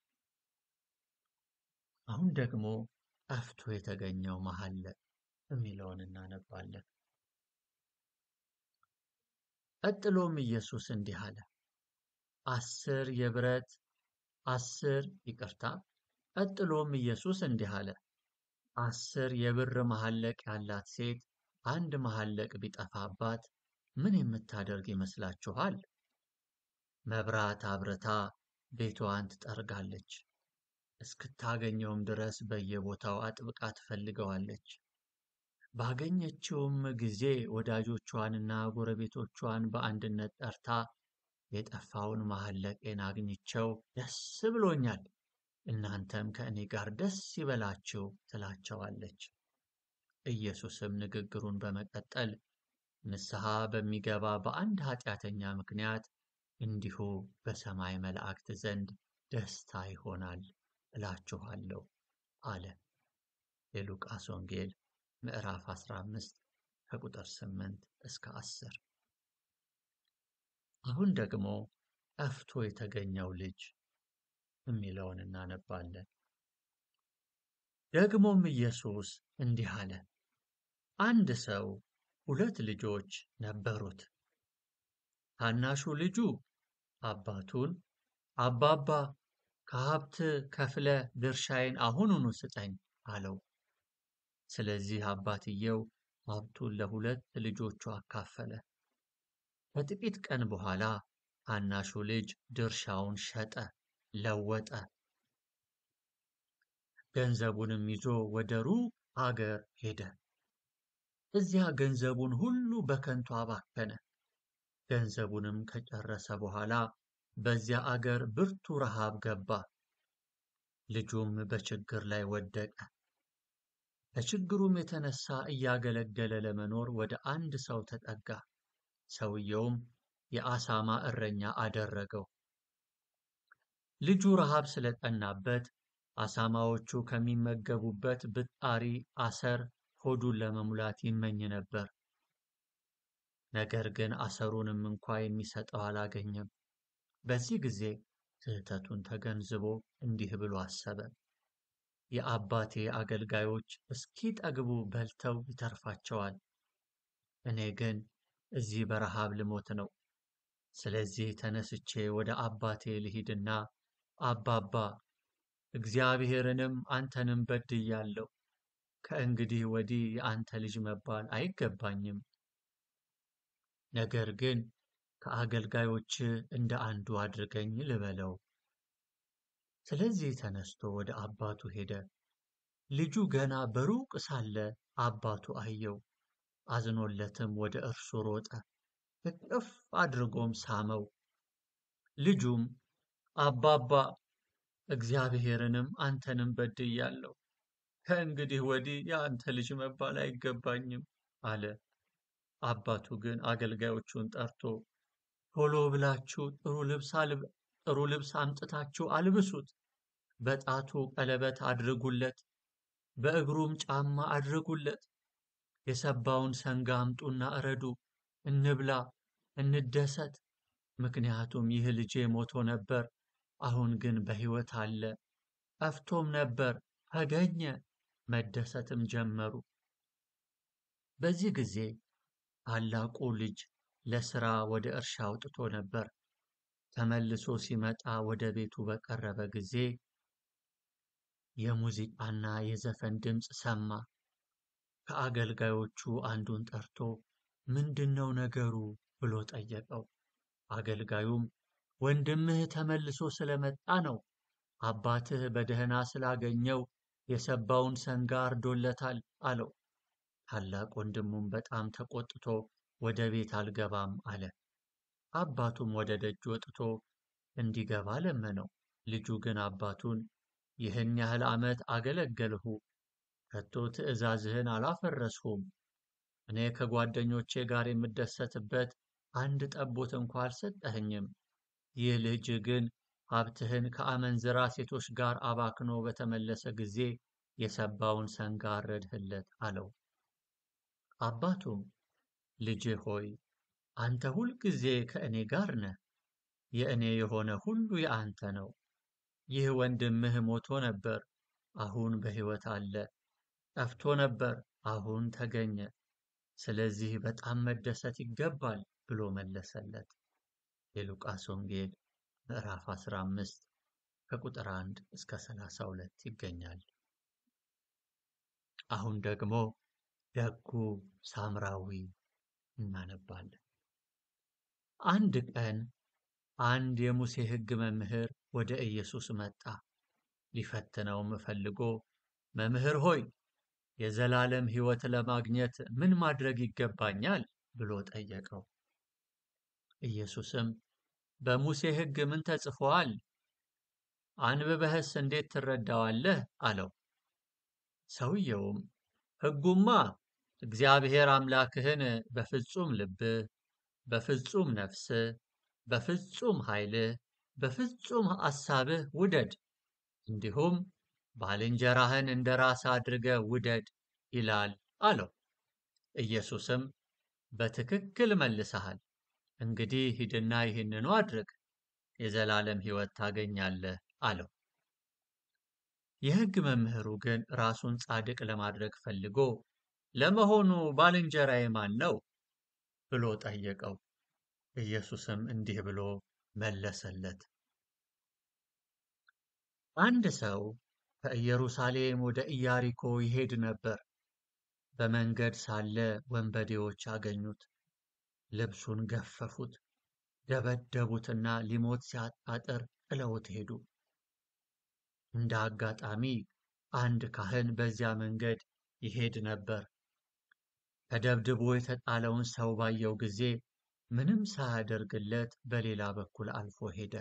A: አሁን ደግሞ ጠፍቶ የተገኘው መሐለ የሚለውን እናነባለን። ቀጥሎም ኢየሱስ እንዲህ አለ። 10 የብር መሐለቅ ያላት ሴት አንድ መሐለቅ ቢጠፋባት ምን የምታደርግ ይመስላችኋል? መብራት አብርታ ቤቷን ትጠርጋለች፣ እስክታገኘውም ድረስ በየቦታው አጥብቃ ትፈልገዋለች። ባገኘችውም ጊዜ ወዳጆቿንና ጎረቤቶቿን በአንድነት ጠርታ የጠፋውን መሐለቄን አግኝቼው ደስ ብሎኛል፣ እናንተም ከእኔ ጋር ደስ ይበላችሁ ትላቸዋለች። ኢየሱስም ንግግሩን በመቀጠል ንስሐ በሚገባ በአንድ ኃጢአተኛ ምክንያት እንዲሁ በሰማይ መላእክት ዘንድ ደስታ ይሆናል እላችኋለሁ አለ። የሉቃስ ወንጌል ምዕራፍ 15 ከቁጥር 8 እስከ 10። አሁን ደግሞ ጠፍቶ የተገኘው ልጅ የሚለውን እናነባለን። ደግሞም ኢየሱስ እንዲህ አለ። አንድ ሰው 2 ልጆች ነበሩት። ታናሹ ልጁ አባቱን አባባ ከሀብት ከፍለ ድርሻዬን አሁኑኑ ስጠኝ አለው። ስለዚህ አባትየው ሀብቱን ለ2 ልጆቹ አካፈለ። ከጥቂት ቀን በኋላ ታናሹ ልጅ ድርሻውን ሸጠ፣ ለወጠ። ገንዘቡንም ይዞ ወደ ሩቅ አገር ሄደ። እዚያ ገንዘቡን ሁሉ በከንቱ አባከነ። ገንዘቡንም ከጨረሰ በኋላ በዚያ አገር ብርቱ ረሃብ ገባ። ልጁም በችግር ላይ ወደቀ። ከችግሩም የተነሳ እያገለገለ ለመኖር ወደ አንድ ሰው ተጠጋ። ሰውየውም የአሳማ እረኛ አደረገው። ልጁ ረሃብ ስለጠናበት አሳማዎቹ ከሚመገቡበት ብጣሪ አሰር ሆዱን ለመሙላት ይመኝ ነበር። ነገር ግን አሰሩንም እንኳ የሚሰጠው አላገኘም። በዚህ ጊዜ ስህተቱን ተገንዝቦ እንዲህ ብሎ አሰበ፣ የአባቴ አገልጋዮች እስኪጠግቡ በልተው ይተርፋቸዋል። እኔ ግን እዚህ በረሃብ ልሞት ነው። ስለዚህ ተነስቼ ወደ አባቴ ልሂድና አባባ እግዚአብሔርንም አንተንም በድያለሁ፣ ከእንግዲህ ወዲህ የአንተ ልጅ መባል አይገባኝም። ነገር ግን ከአገልጋዮች እንደ አንዱ አድርገኝ ልበለው። ስለዚህ ተነስቶ ወደ አባቱ ሄደ። ልጁ ገና በሩቅ ሳለ አባቱ አየው፣ አዝኖለትም ወደ እርሱ ሮጠ፣ እቅፍ አድርጎም ሳመው። ልጁም አባባ እግዚአብሔርንም አንተንም በድያለሁ፣ ከእንግዲህ ወዲህ የአንተ ልጅ መባል አይገባኝም አለ። አባቱ ግን አገልጋዮቹን ጠርቶ ቶሎ ብላችሁ ጥሩ ልብስ አምጥታችሁ አልብሱት፣ በጣቱ ቀለበት አድርጉለት፣ በእግሩም ጫማ አድርጉለት፣ የሰባውን ሰንጋ አምጡና እረዱ፣ እንብላ፣ እንደሰት። ምክንያቱም ይህ ልጄ ሞቶ ነበር፣ አሁን ግን በሕይወት አለ፣ ጠፍቶም ነበር፣ ተገኘ። መደሰትም ጀመሩ። በዚህ ጊዜ ታላቁ ልጅ ለሥራ ወደ እርሻ አውጥቶ ነበር። ተመልሶ ሲመጣ ወደ ቤቱ በቀረበ ጊዜ የሙዚቃና የዘፈን ድምፅ ሰማ። ከአገልጋዮቹ አንዱን ጠርቶ ምንድነው ነገሩ ብሎ ጠየቀው። አገልጋዩም ወንድምህ ተመልሶ ስለመጣ ነው፣ አባትህ በደህና ስላገኘው የሰባውን ሰንጋ አርዶለታል አለው። ታላቅ ወንድሙም በጣም ተቆጥቶ ወደ ቤት አልገባም አለ። አባቱም ወደ ደጅ ወጥቶ እንዲገባ ለመነው። ልጁ ግን አባቱን ይህን ያህል ዓመት አገለገልሁ፣ ከቶ ትእዛዝህን አላፈረስሁም። እኔ ከጓደኞቼ ጋር የምደሰትበት አንድ ጠቦት እንኳ አልሰጠኸኝም። ይህ ልጅ ግን ሀብትህን ከአመንዝራ ሴቶች ጋር አባክኖ በተመለሰ ጊዜ የሰባውን ሰንጋ አረድህለት አለው። አባቱም ልጄ ሆይ አንተ ሁልጊዜ ከእኔ ጋር ነህ፣ የእኔ የሆነ ሁሉ የአንተ ነው። ይህ ወንድምህ ሞቶ ነበር፣ አሁን በሕይወት አለ፣ ጠፍቶ ነበር፣ አሁን ተገኘ። ስለዚህ በጣም መደሰት ይገባል ብሎ መለሰለት። የሉቃስ ወንጌል ምዕራፍ 15 ከቁጥር 1 እስከ 32 ይገኛል። አሁን ደግሞ ደጉ ሳምራዊ እናነባለን። አንድ ቀን አንድ የሙሴ ሕግ መምህር ወደ ኢየሱስ መጣ። ሊፈትነውም ፈልጎ መምህር ሆይ የዘላለም ሕይወት ለማግኘት ምን ማድረግ ይገባኛል ብሎ ጠየቀው። ኢየሱስም በሙሴ ሕግ ምን ተጽፏል? አንብበህስ እንዴት ትረዳዋለህ? አለው። ሰውየውም ሕጉማ እግዚአብሔር አምላክህን በፍጹም ልብህ፣ በፍጹም ነፍስህ፣ በፍጹም ኃይልህ፣ በፍጹም ሐሳብህ ውደድ፣ እንዲሁም ባልንጀራህን እንደ ራስህ አድርገህ ውደድ ይላል አለው። ኢየሱስም በትክክል መልሰሃል፣ እንግዲህ ሂድና ይህንኑ አድርግ፣ የዘላለም ሕይወት ታገኛለህ አለው። የሕግ መምህሩ ግን ራሱን ጻድቅ ለማድረግ ፈልጎ ለመሆኑ ባልንጀራዬ ማን ነው ብሎ ጠየቀው። ኢየሱስም እንዲህ ብሎ መለሰለት፣ አንድ ሰው ከኢየሩሳሌም ወደ ኢያሪኮ ይሄድ ነበር። በመንገድ ሳለ ወንበዴዎች አገኙት፣ ልብሱን ገፈፉት፣ ደበደቡትና ሊሞት ሲያጣጥር ጥለውት ሄዱ። እንደ አጋጣሚ አንድ ካህን በዚያ መንገድ ይሄድ ነበር። ተደብድቦ የተጣለውን ሰው ባየው ጊዜ ምንም ሳያደርግለት በሌላ በኩል አልፎ ሄደ።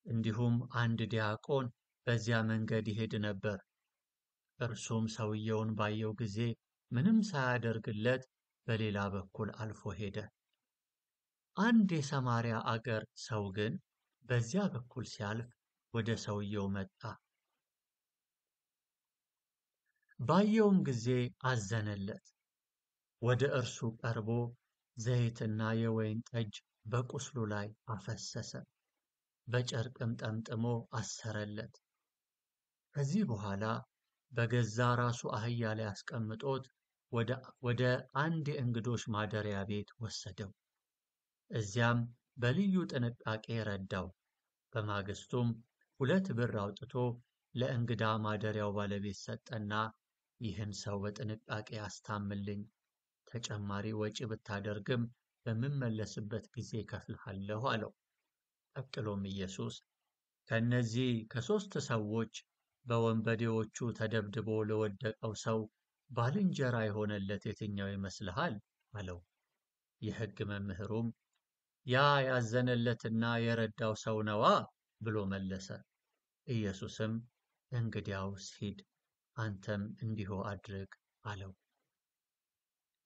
A: እንዲሁም አንድ ዲያቆን በዚያ መንገድ ይሄድ ነበር። እርሱም ሰውየውን ባየው ጊዜ ምንም ሳያደርግለት በሌላ በኩል አልፎ ሄደ። አንድ የሰማርያ አገር ሰው ግን በዚያ በኩል ሲያልፍ ወደ ሰውየው መጣ። ባየውም ጊዜ አዘነለት። ወደ እርሱ ቀርቦ ዘይትና የወይን ጠጅ በቁስሉ ላይ አፈሰሰ፣ በጨርቅም ጠምጥሞ አሰረለት። ከዚህ በኋላ በገዛ ራሱ አህያ ላይ አስቀምጦት ወደ አንድ የእንግዶች ማደሪያ ቤት ወሰደው። እዚያም በልዩ ጥንቃቄ ረዳው። በማግስቱም 2 ብር አውጥቶ ለእንግዳ ማደሪያው ባለቤት ሰጠና ይህን ሰው በጥንቃቄ አስታምልኝ፣ ተጨማሪ ወጪ ብታደርግም በምመለስበት ጊዜ እከፍልሃለሁ አለው። ቀጥሎም ኢየሱስ ከእነዚህ ከ3 ሰዎች በወንበዴዎቹ ተደብድቦ ለወደቀው ሰው ባልንጀራ የሆነለት የትኛው ይመስልሃል? አለው። የሕግ መምህሩም ያ ያዘነለትና የረዳው ሰው ነዋ ብሎ መለሰ። ኢየሱስም እንግዲያውስ ሂድ፣ አንተም እንዲሁ አድርግ አለው።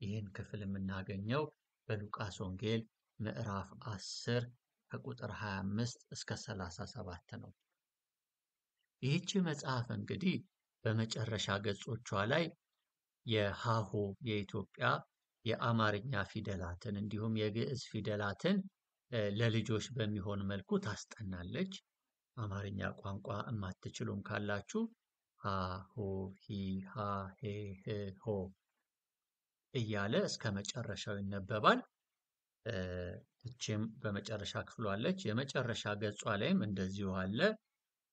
A: ይህን ክፍል የምናገኘው በሉቃስ ወንጌል ምዕራፍ 10 ከቁጥር 25 እስከ 37 ነው። ይህች መጽሐፍ እንግዲህ በመጨረሻ ገጾቿ ላይ የሃሁ የኢትዮጵያ የአማርኛ ፊደላትን እንዲሁም የግዕዝ ፊደላትን ለልጆች በሚሆን መልኩ ታስጠናለች። አማርኛ ቋንቋ የማትችሉም ካላችሁ ሃሁ ሂ ሃ ሄ ህ ሆ እያለ እስከ መጨረሻው ይነበባል። እችም በመጨረሻ ክፍሏ አለች። የመጨረሻ ገጿ ላይም እንደዚሁ አለ።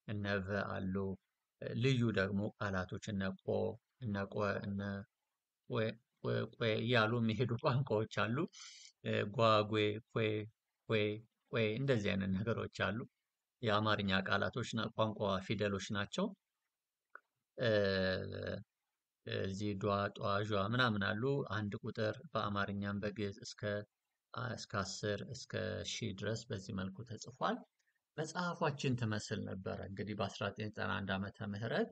A: እነ ቨ አሉ። ልዩ ደግሞ ቃላቶች እነ ቆ፣ እነ ቆ፣ እነ ቆ እያሉ የሚሄዱ ቋንቋዎች አሉ። ጓ፣ ጓ፣ ኳ፣ ቋ እንደዚህ አይነት ነገሮች አሉ። የአማርኛ ቃላቶች ቋንቋ ፊደሎች ናቸው። እዚህ ዷ፣ ጧ፣ ዣ ምናምን አሉ። አንድ ቁጥር በአማርኛም በግዕዝ እስከ 10 እስከ 1000 ድረስ በዚህ መልኩ ተጽፏል። መጽሐፏችን ትመስል ነበረ እንግዲህ በ1991 ዓመተ ምህረት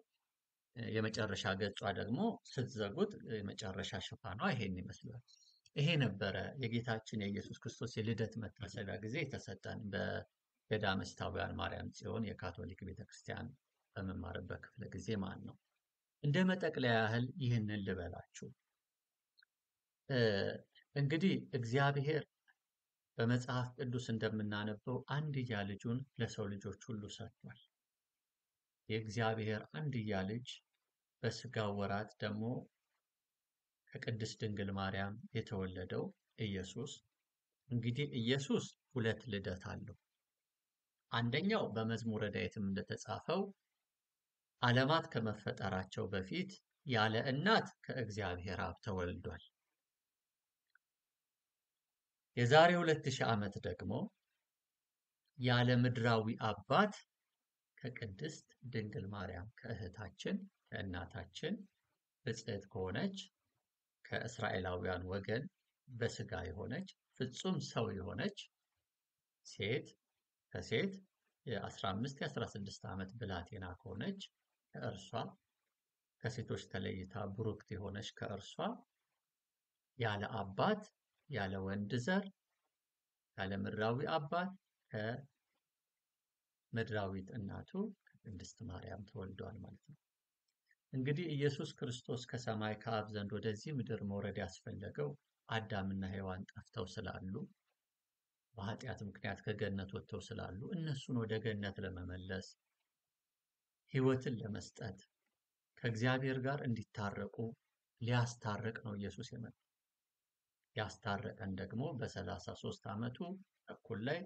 A: የመጨረሻ ገጿ ደግሞ ስትዘጉት የመጨረሻ ሽፋኗ ይሄን ይመስላል። ይሄ ነበረ የጌታችን የኢየሱስ ክርስቶስ የልደት መታሰቢያ ጊዜ የተሰጠን በገዳመ ስታውያን ማርያም ጽዮን የካቶሊክ ቤተክርስቲያን በመማርበት ክፍለ ጊዜ ማለት ነው። እንደ መጠቅለያ ያህል ይህንን ልበላችሁ። እንግዲህ እግዚአብሔር በመጽሐፍ ቅዱስ እንደምናነበው አንድያ ልጁን ለሰው ልጆች ሁሉ ሰጥቷል። የእግዚአብሔር አንድያ ልጅ በስጋው ወራት ደግሞ ከቅድስት ድንግል ማርያም የተወለደው ኢየሱስ እንግዲህ ኢየሱስ 2 ልደት አለው። አንደኛው በመዝሙረ ዳዊትም እንደተጻፈው ዓለማት ከመፈጠራቸው በፊት ያለ እናት ከእግዚአብሔር አብ ተወልዷል። የዛሬ 2000 ዓመት ደግሞ ያለ ምድራዊ አባት ከቅድስት ድንግል ማርያም ከእህታችን ከእናታችን ብጽዕት ከሆነች ከእስራኤላውያን ወገን በስጋ የሆነች ፍጹም ሰው የሆነች ሴት ከሴት የ15 የ16 ዓመት ብላቴና ከሆነች ከእርሷ ከሴቶች ተለይታ ብሩክት የሆነች ከእርሷ ያለ አባት ያለ ወንድ ዘር ያለ ምድራዊ አባት ከምድራዊት እናቱ ከቅድስት ማርያም ተወልዷል ማለት ነው። እንግዲህ ኢየሱስ ክርስቶስ ከሰማይ ከአብ ዘንድ ወደዚህ ምድር መውረድ ያስፈለገው አዳምና ሔዋን ጠፍተው ስላሉ በኃጢአት ምክንያት ከገነት ወጥተው ስላሉ እነሱን ወደ ገነት ለመመለስ ሕይወትን ለመስጠት ከእግዚአብሔር ጋር እንዲታረቁ ሊያስታርቅ ነው ኢየሱስ የመጣው። ያስታረቀን ደግሞ በ33 ዓመቱ ተኩል ላይ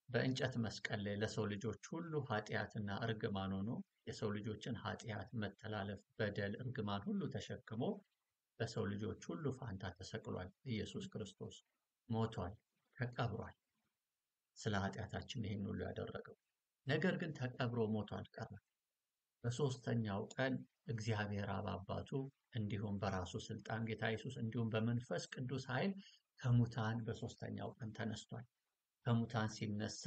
A: በእንጨት መስቀል ላይ ለሰው ልጆች ሁሉ ኃጢአትና እርግማን ሆኖ የሰው ልጆችን ኃጢአት፣ መተላለፍ፣ በደል፣ እርግማን ሁሉ ተሸክሞ በሰው ልጆች ሁሉ ፋንታ ተሰቅሏል። ኢየሱስ ክርስቶስ ሞቷል፣ ተቀብሯል። ስለ ኃጢአታችን ይህን ሁሉ ያደረገው ነገር ግን ተቀብሮ ሞቶ አልቀረም። በሦስተኛው ቀን እግዚአብሔር አብ አባቱ እንዲሁም በራሱ ስልጣን ጌታ ኢየሱስ እንዲሁም በመንፈስ ቅዱስ ኃይል ከሙታን በሦስተኛው ቀን ተነስቷል። ከሙታን ሲነሳ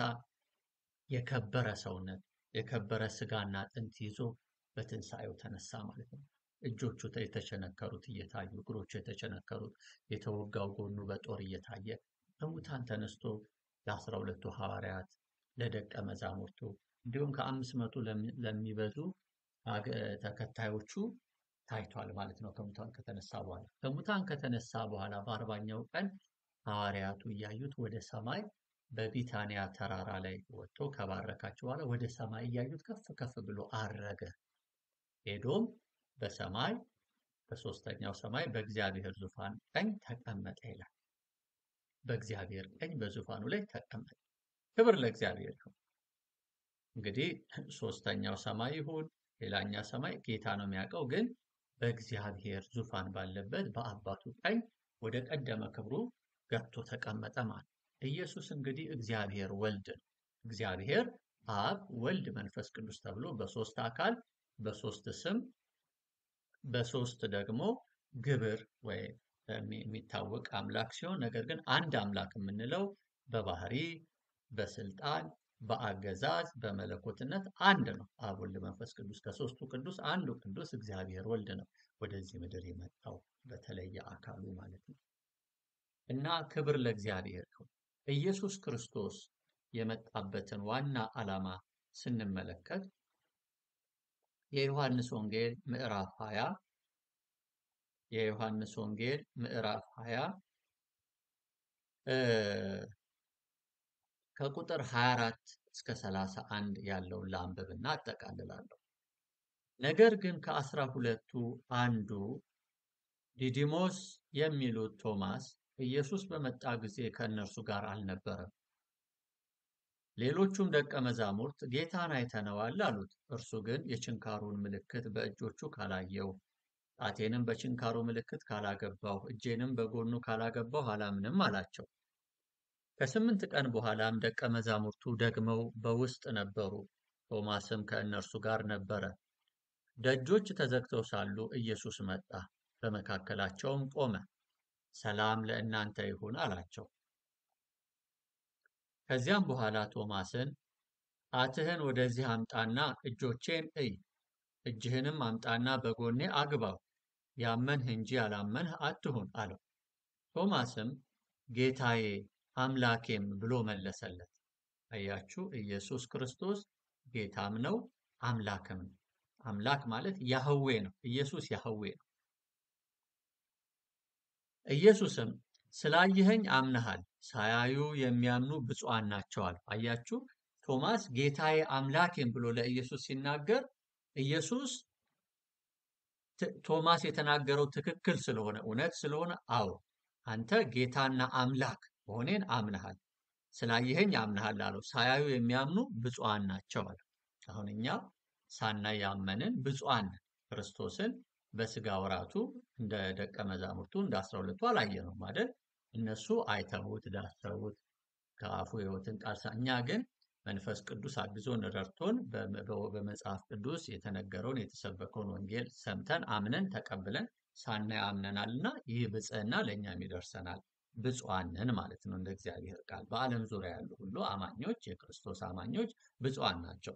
A: የከበረ ሰውነት የከበረ ስጋና አጥንት ይዞ በትንሣኤው ተነሳ ማለት ነው። እጆቹ የተቸነከሩት እየታዩ እግሮቹ የተቸነከሩት የተወጋው ጎኑ በጦር እየታየ ከሙታን ተነስቶ ለ12ቱ ሐዋርያት ለደቀ መዛሙርቱ እንዲሁም ከ500 ለሚበዙ ተከታዮቹ ታይቷል ማለት ነው። ከሙታን ከተነሳ በኋላ በ40ኛው ቀን ሐዋርያቱ እያዩት ወደ ሰማይ በቢታንያ ተራራ ላይ ወጥቶ ከባረካቸው በኋላ ወደ ሰማይ እያዩት ከፍ ከፍ ብሎ አረገ። ሄዶም በሰማይ በሦስተኛው ሰማይ በእግዚአብሔር ዙፋን ቀኝ ተቀመጠ ይላል። በእግዚአብሔር ቀኝ በዙፋኑ ላይ ተቀመጠ። ክብር ለእግዚአብሔር ይሁን። እንግዲህ ሦስተኛው ሰማይ ይሁን ሌላኛ ሰማይ ጌታ ነው የሚያውቀው፣ ግን በእግዚአብሔር ዙፋን ባለበት በአባቱ ቀኝ ወደ ቀደመ ክብሩ ገብቶ ተቀመጠ ማለት። ኢየሱስ እንግዲህ እግዚአብሔር ወልድ ነው። እግዚአብሔር አብ፣ ወልድ፣ መንፈስ ቅዱስ ተብሎ በሦስት አካል በሦስት ስም በሦስት ደግሞ ግብር ወይ የሚታወቅ አምላክ ሲሆን ነገር ግን አንድ አምላክ የምንለው በባህሪ በስልጣን በአገዛዝ በመለኮትነት አንድ ነው። አብ፣ ወልድ፣ መንፈስ ቅዱስ ከሦስቱ ቅዱስ አንዱ ቅዱስ እግዚአብሔር ወልድ ነው ወደዚህ ምድር የመጣው በተለየ አካሉ ማለት ነው። እና ክብር ለእግዚአብሔር ይሁን። ኢየሱስ ክርስቶስ የመጣበትን ዋና ዓላማ ስንመለከት የዮሐንስ ወንጌል ምዕራፍ 20 ከቁጥር 24 እስከ 31 ያለውን ላንብብና አጠቃልላለሁ። ነገር ግን ከ12ቱ አንዱ ዲዲሞስ የሚሉት ቶማስ ኢየሱስ በመጣ ጊዜ ከእነርሱ ጋር አልነበረም። ሌሎቹም ደቀ መዛሙርት ጌታን አይተነዋል አሉት። እርሱ ግን የችንካሩን ምልክት በእጆቹ ካላየው፣ ጣቴንም በችንካሩ ምልክት ካላገባሁ፣ እጄንም በጎኑ ካላገባሁ አላምንም አላቸው። ከ8 ቀን በኋላም ደቀ መዛሙርቱ ደግመው በውስጥ ነበሩ። ቶማስም ከእነርሱ ጋር ነበረ። ደጆች ተዘግተው ሳሉ ኢየሱስ መጣ፣ በመካከላቸውም ቆመ። ሰላም ለእናንተ ይሁን አላቸው። ከዚያም በኋላ ቶማስን ጣትህን ወደዚህ አምጣና እጆቼን እይ፣ እጅህንም አምጣና በጎኔ አግባው፣ ያመንህ እንጂ ያላመንህ አትሁን አለው። ቶማስም ጌታዬ አምላኬም ብሎ መለሰለት። አያችሁ፣ ኢየሱስ ክርስቶስ ጌታም ነው አምላክም ነው። አምላክ ማለት ያህዌ ነው። ኢየሱስ ያህዌ ነው። ኢየሱስም ስላየኸኝ አምነሃል፣ ሳያዩ የሚያምኑ ብፁዓን ናቸው አለ። አያችሁ፣ ቶማስ ጌታዬ አምላኬም ብሎ ለኢየሱስ ሲናገር ኢየሱስ ቶማስ የተናገረው ትክክል ስለሆነ እውነት ስለሆነ አዎ አንተ ጌታና አምላክ መሆኔን አምነሃል፣ ስላየኸኝ አምነሃል አለው። ሳያዩ የሚያምኑ ብፁዓን ናቸው አለ። አሁን እኛ ሳናይ ያመንን ብፁዓን ነን። ክርስቶስን በስጋ ወራቱ እንደ ደቀ መዛሙርቱ እንደ 12ቱ አላየነውም አይደል? እነሱ አይተውት ዳሰውት ከአፉ ሕይወትን ቃል እኛ ግን መንፈስ ቅዱስ አግዞን ረድቶን በመጽሐፍ ቅዱስ የተነገረውን የተሰበከውን ወንጌል ሰምተን አምነን ተቀብለን ሳናይ አምነናልና ይህ ብፅዕና ለእኛም ይደርሰናል። ብፁዓን ነን ማለት ነው። እንደ እግዚአብሔር ቃል በዓለም ዙሪያ ያሉ ሁሉ አማኞች የክርስቶስ አማኞች ብፁዓን ናቸው።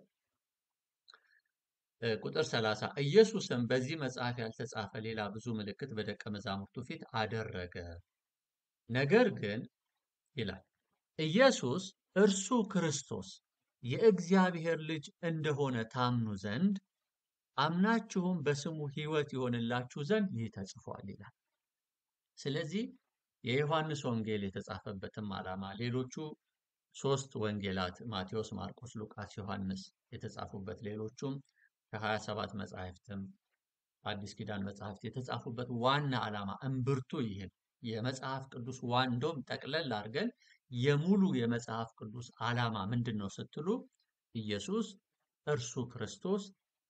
A: ቁጥር 30 ኢየሱስም በዚህ መጽሐፍ ያልተጻፈ ሌላ ብዙ ምልክት በደቀ መዛሙርቱ ፊት አደረገ። ነገር ግን ይላል ኢየሱስ እርሱ ክርስቶስ የእግዚአብሔር ልጅ እንደሆነ ታምኑ ዘንድ አምናችሁም በስሙ ሕይወት ይሆንላችሁ ዘንድ ይህ ተጽፏል ይላል። ስለዚህ የዮሐንስ ወንጌል የተጻፈበትም ዓላማ ሌሎቹ 3 ወንጌላት ማቴዎስ፣ ማርቆስ፣ ሉቃስ፣ ዮሐንስ የተጻፉበት ሌሎቹም ከ27 መጻሕፍትም አዲስ ኪዳን መጽሐፍት የተጻፉበት ዋና ዓላማ እምብርቱ ይሄ ነው። የመጽሐፍ ቅዱስ እንደውም ጠቅለል አድርገን የሙሉ የመጽሐፍ ቅዱስ ዓላማ ምንድን ነው ስትሉ ኢየሱስ እርሱ ክርስቶስ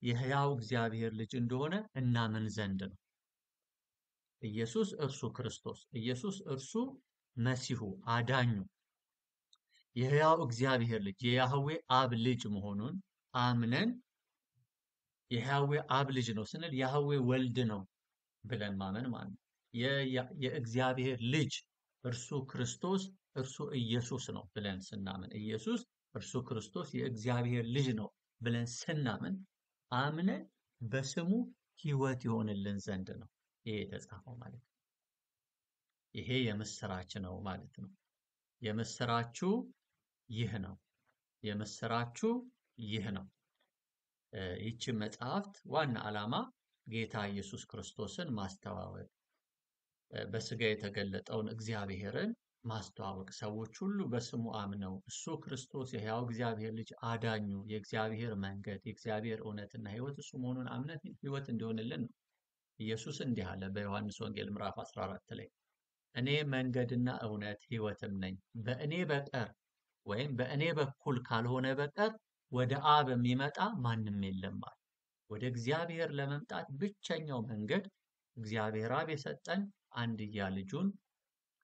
A: የሕያው እግዚአብሔር ልጅ እንደሆነ እናምን ዘንድ ነው። ኢየሱስ እርሱ ክርስቶስ፣ ኢየሱስ እርሱ መሲሁ አዳኙ የሕያው እግዚአብሔር ልጅ የያህዌ አብ ልጅ መሆኑን አምነን የያህዌ አብ ልጅ ነው ስንል ያህዌ ወልድ ነው ብለን ማመን ማለት ነው። የእግዚአብሔር ልጅ እርሱ ክርስቶስ እርሱ ኢየሱስ ነው ብለን ስናምን ኢየሱስ እርሱ ክርስቶስ የእግዚአብሔር ልጅ ነው ብለን ስናምን አምነን በስሙ ሕይወት ይሆንልን ዘንድ ነው ይሄ የተጻፈው ማለት ነው። ይሄ የምስራች ነው ማለት ነው። የምስራቹ ይህ ነው። የምስራቹ ይህ ነው። ይህች መጽሐፍት ዋና ዓላማ ጌታ ኢየሱስ ክርስቶስን ማስተዋወቅ፣ በስጋ የተገለጠውን እግዚአብሔርን ማስተዋወቅ፣ ሰዎች ሁሉ በስሙ አምነው እሱ ክርስቶስ የሕያው እግዚአብሔር ልጅ አዳኙ የእግዚአብሔር መንገድ የእግዚአብሔር እውነትና ሕይወት እሱ መሆኑን አምነት ሕይወት እንዲሆንልን ነው። ኢየሱስ እንዲህ አለ በዮሐንስ ወንጌል ምዕራፍ 14 ላይ እኔ መንገድና እውነት ሕይወትም ነኝ፣ በእኔ በቀር ወይም በእኔ በኩል ካልሆነ በቀር ወደ አብ የሚመጣ ማንም የለም አለ። ወደ እግዚአብሔር ለመምጣት ብቸኛው መንገድ እግዚአብሔር አብ የሰጠን አንድያ ልጁን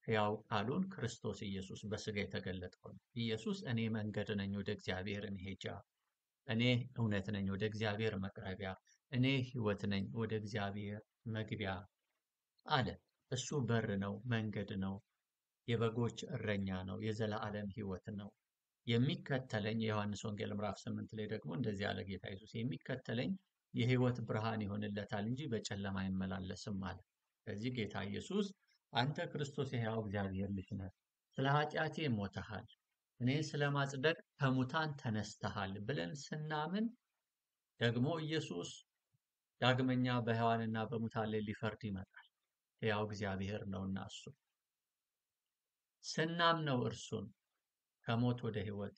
A: ሕያው ቃሉን ክርስቶስ ኢየሱስ በስጋ የተገለጠው ነው። ኢየሱስ እኔ መንገድ ነኝ ወደ እግዚአብሔር መሄጃ፣ እኔ እውነት ነኝ ወደ እግዚአብሔር መቅረቢያ፣ እኔ ሕይወት ነኝ ወደ እግዚአብሔር መግቢያ አለ። እሱ በር ነው፣ መንገድ ነው፣ የበጎች እረኛ ነው፣ የዘላለም ሕይወት ነው። የሚከተለኝ የዮሐንስ ወንጌል ምዕራፍ 8 ላይ ደግሞ እንደዚህ ያለ ጌታ ኢየሱስ የሚከተለኝ የሕይወት ብርሃን ይሆንለታል እንጂ በጨለማ አይመላለስም አለ። ስለዚህ ጌታ ኢየሱስ አንተ ክርስቶስ የሕያው እግዚአብሔር ልጅ ነህ፣ ስለ ኃጢአቴ ሞተሃል፣ እኔ ስለ ማጽደቅ ከሙታን ተነስተሃል ብለን ስናምን ደግሞ ኢየሱስ ዳግመኛ በሕያዋንና በሙታን ላይ ሊፈርድ ይመጣል። ሕያው እግዚአብሔር ነውና እሱ ስናምነው እርሱን ከሞት ወደ ሕይወት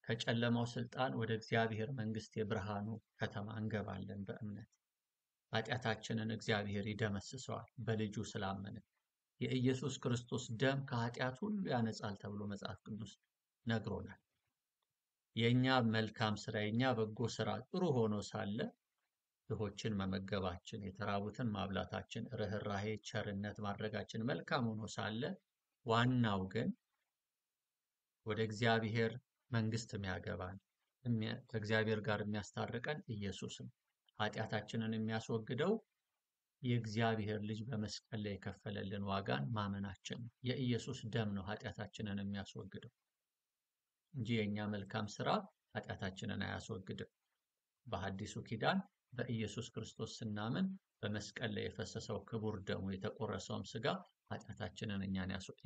A: ከጨለማው ስልጣን ወደ እግዚአብሔር መንግስት የብርሃኑ ከተማ እንገባለን። በእምነት ኃጢአታችንን እግዚአብሔር ይደመስሰዋል በልጁ ስላመንን። የኢየሱስ ክርስቶስ ደም ከኃጢአት ሁሉ ያነጻል ተብሎ መጽሐፍ ቅዱስ ነግሮናል። የኛ መልካም ስራ የኛ በጎ ስራ ጥሩ ሆኖ ሳለ ድሆችን መመገባችን፣ የተራቡትን ማብላታችን፣ ርህራሄ፣ ቸርነት ማድረጋችን መልካም ሆኖ ሳለ ዋናው ግን ወደ እግዚአብሔር መንግስት የሚያገባን ከእግዚአብሔር ጋር የሚያስታርቀን ኢየሱስ ነው። ኃጢአታችንን የሚያስወግደው የእግዚአብሔር ልጅ በመስቀል ላይ የከፈለልን ዋጋን ማመናችን ነው። የኢየሱስ ደም ነው ኃጢአታችንን የሚያስወግደው እንጂ የኛ መልካም ስራ ኃጢአታችንን አያስወግድም። በሐዲሱ ኪዳን በኢየሱስ ክርስቶስ ስናምን በመስቀል ላይ የፈሰሰው ክቡር ደሙ የተቆረሰውም ስጋ ኃጢአታችንን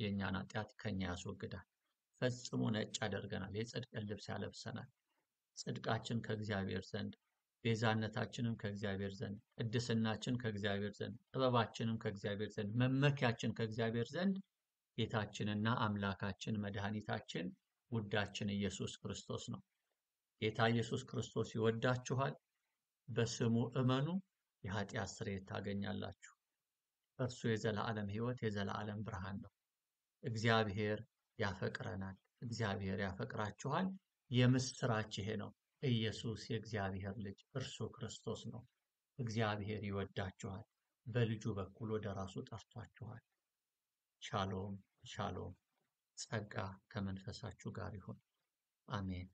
A: የኛን ኃጢአት ከኛ ያስወግዳል። ፈጽሞ ነጭ ያደርገናል። የጽድቅን ልብስ ያለብሰናል። ጽድቃችን ከእግዚአብሔር ዘንድ፣ ቤዛነታችንም ከእግዚአብሔር ዘንድ፣ ቅድስናችን ከእግዚአብሔር ዘንድ፣ ጥበባችንም ከእግዚአብሔር ዘንድ፣ መመኪያችን ከእግዚአብሔር ዘንድ ጌታችንና አምላካችን መድኃኒታችን ውዳችን ኢየሱስ ክርስቶስ ነው። ጌታ ኢየሱስ ክርስቶስ ይወዳችኋል። በስሙ እመኑ፣ የኃጢአት ስርየት ታገኛላችሁ። እርሱ የዘላለም ሕይወት የዘላለም ብርሃን ነው። እግዚአብሔር ያፈቅረናል። እግዚአብሔር ያፈቅራችኋል። የምስራች ይሄ ነው። ኢየሱስ የእግዚአብሔር ልጅ እርሱ ክርስቶስ ነው። እግዚአብሔር ይወዳችኋል። በልጁ በኩል ወደ ራሱ ጠርቷችኋል። ሻሎም ሻሎም። ጸጋ ከመንፈሳችሁ ጋር ይሁን። አሜን።